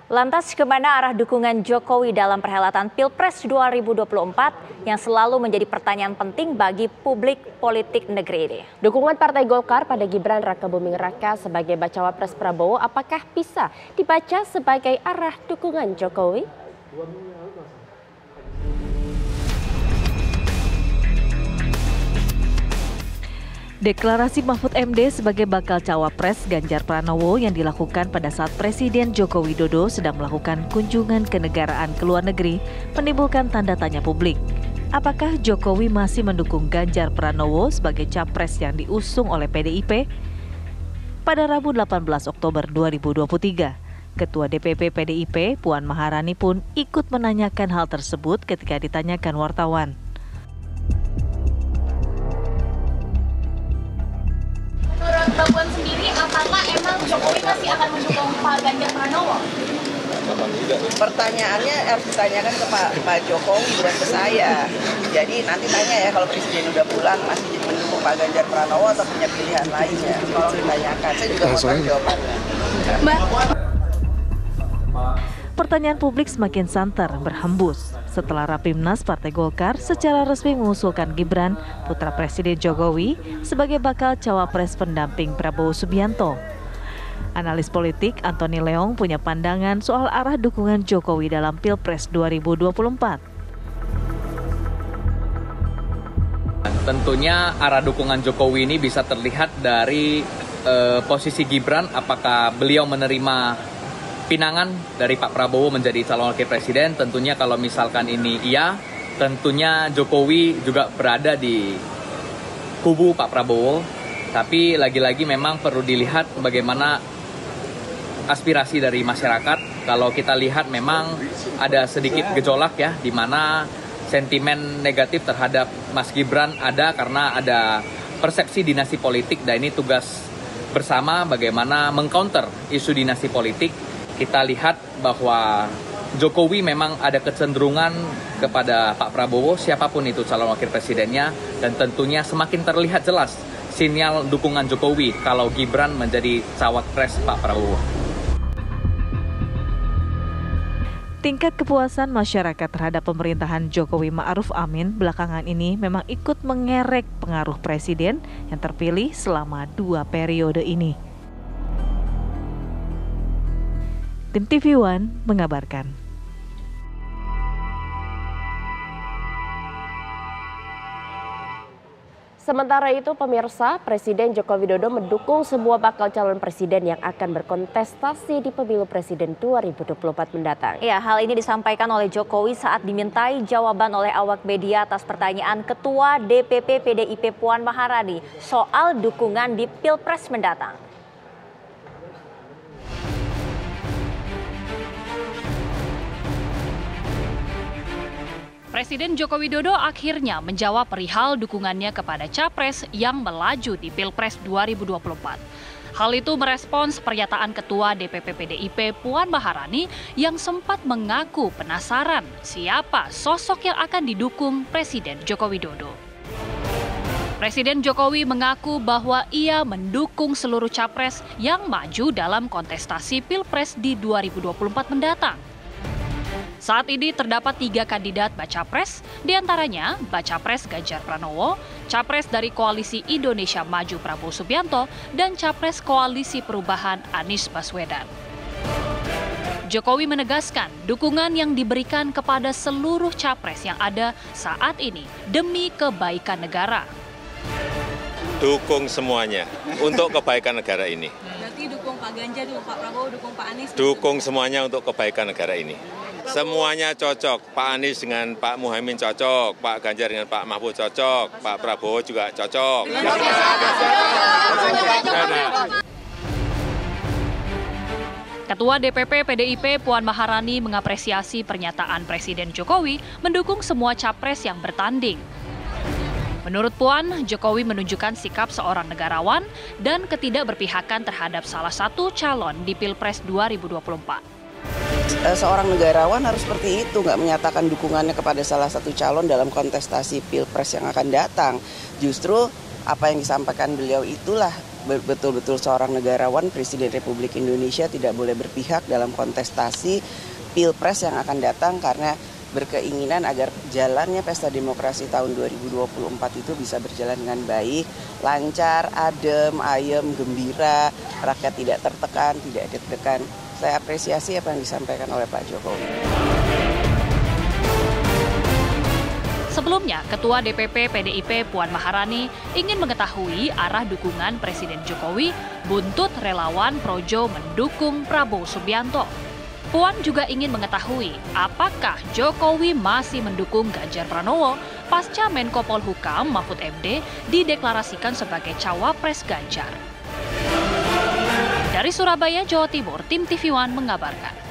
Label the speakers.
Speaker 1: Lantas kemana arah dukungan Jokowi dalam perhelatan Pilpres 2024 yang selalu menjadi pertanyaan penting bagi publik politik negeri ini?
Speaker 2: Dukungan Partai Golkar pada Gibran Rakabuming Raka sebagai bacawa pres Prabowo apakah bisa dibaca sebagai arah dukungan Jokowi?
Speaker 3: Deklarasi Mahfud MD sebagai bakal cawapres Ganjar Pranowo yang dilakukan pada saat Presiden Joko Widodo sedang melakukan kunjungan kenegaraan ke luar negeri menimbulkan tanda tanya publik. Apakah Jokowi masih mendukung Ganjar Pranowo sebagai capres yang diusung oleh PDIP? Pada Rabu 18 Oktober 2023, Ketua DPP PDIP Puan Maharani pun ikut menanyakan hal tersebut ketika ditanyakan wartawan.
Speaker 4: Mbak Puan sendiri, apakah emang Jokowi masih akan mendukung Pak Ganjar Pranowo?
Speaker 5: Pertanyaannya harus ditanyakan ke Pak Jokowi, bukan ke saya. Jadi nanti tanya ya, kalau Presiden udah pulang masih mendukung Pak Ganjar Pranowo atau punya pilihan lainnya. Kalau ditanyakan, saya juga mau tahu jawabannya.
Speaker 3: Pertanyaan publik semakin santer berhembus setelah Rapimnas Partai Golkar secara resmi mengusulkan Gibran, putra Presiden Jokowi, sebagai bakal cawapres pendamping Prabowo Subianto. Analis politik Antoni Leong punya pandangan soal arah dukungan Jokowi dalam Pilpres 2024.
Speaker 6: Tentunya arah dukungan Jokowi ini bisa terlihat dari posisi Gibran, apakah beliau menerima pinangan dari Pak Prabowo menjadi calon wakil presiden. Tentunya kalau misalkan ini iya, tentunya Jokowi juga berada di kubu Pak Prabowo. Tapi lagi-lagi memang perlu dilihat bagaimana aspirasi dari masyarakat. Kalau kita lihat memang ada sedikit gejolak ya, di mana sentimen negatif terhadap Mas Gibran ada karena ada persepsi dinasti politik, dan ini tugas bersama bagaimana mengcounter isu dinasti politik. Kita lihat bahwa Jokowi memang ada kecenderungan kepada Pak Prabowo, siapapun itu calon wakil presidennya, dan tentunya semakin terlihat jelas sinyal dukungan Jokowi kalau Gibran menjadi cawapres Pak Prabowo.
Speaker 3: Tingkat kepuasan masyarakat terhadap pemerintahan Jokowi Ma'ruf Amin belakangan ini memang ikut mengerek pengaruh presiden yang terpilih selama 2 periode ini. Tim TV One mengabarkan.
Speaker 2: Sementara itu pemirsa, Presiden Joko Widodo mendukung semua bakal calon presiden yang akan berkontestasi di pemilu presiden 2024 mendatang.
Speaker 1: Ya, hal ini disampaikan oleh Jokowi saat dimintai jawaban oleh awak media atas pertanyaan Ketua DPP PDIP Puan Maharani soal dukungan di Pilpres mendatang.
Speaker 4: Presiden Joko Widodo akhirnya menjawab perihal dukungannya kepada capres yang melaju di Pilpres 2024. Hal itu merespons pernyataan Ketua DPP PDIP Puan Maharani yang sempat mengaku penasaran siapa sosok yang akan didukung Presiden Joko Widodo. Presiden Jokowi mengaku bahwa ia mendukung seluruh capres yang maju dalam kontestasi Pilpres di 2024 mendatang. Saat ini terdapat 3 kandidat baca pres, diantaranya baca pres Ganjar Pranowo, capres dari Koalisi Indonesia Maju Prabowo Subianto, dan capres Koalisi Perubahan Anies Baswedan. Jokowi menegaskan dukungan yang diberikan kepada seluruh capres yang ada saat ini demi kebaikan negara.
Speaker 7: Dukung semuanya untuk kebaikan negara ini.
Speaker 8: Berarti dukung Pak Ganjar, dukung Pak Prabowo, dukung Pak Anies?
Speaker 7: Dukung semuanya untuk kebaikan negara ini. Semuanya cocok, Pak Anies dengan Pak Muhaimin cocok, Pak Ganjar dengan Pak Mahfud cocok, Pak Prabowo juga cocok.
Speaker 4: Ketua DPP PDIP Puan Maharani mengapresiasi pernyataan Presiden Jokowi mendukung semua capres yang bertanding. Menurut Puan, Jokowi menunjukkan sikap seorang negarawan dan ketidakberpihakan terhadap salah satu calon di Pilpres 2024.
Speaker 5: Seorang negarawan harus seperti itu, nggak menyatakan dukungannya kepada salah satu calon dalam kontestasi Pilpres yang akan datang. Justru apa yang disampaikan beliau itulah betul-betul seorang negarawan, Presiden Republik Indonesia tidak boleh berpihak dalam kontestasi Pilpres yang akan datang karena berkeinginan agar jalannya pesta demokrasi tahun 2024 itu bisa berjalan dengan baik, lancar, adem, ayem, gembira, rakyat tidak tertekan, tidak deg-degan. Saya apresiasi apa yang disampaikan oleh Pak Jokowi.
Speaker 4: Sebelumnya, Ketua DPP PDIP Puan Maharani ingin mengetahui arah dukungan Presiden Jokowi buntut relawan Projo mendukung Prabowo Subianto. Puan juga ingin mengetahui apakah Jokowi masih mendukung Ganjar Pranowo pasca Menko Polhukam Mahfud MD dideklarasikan sebagai cawapres Ganjar. Dari Surabaya, Jawa Timur, tim TV One mengabarkan.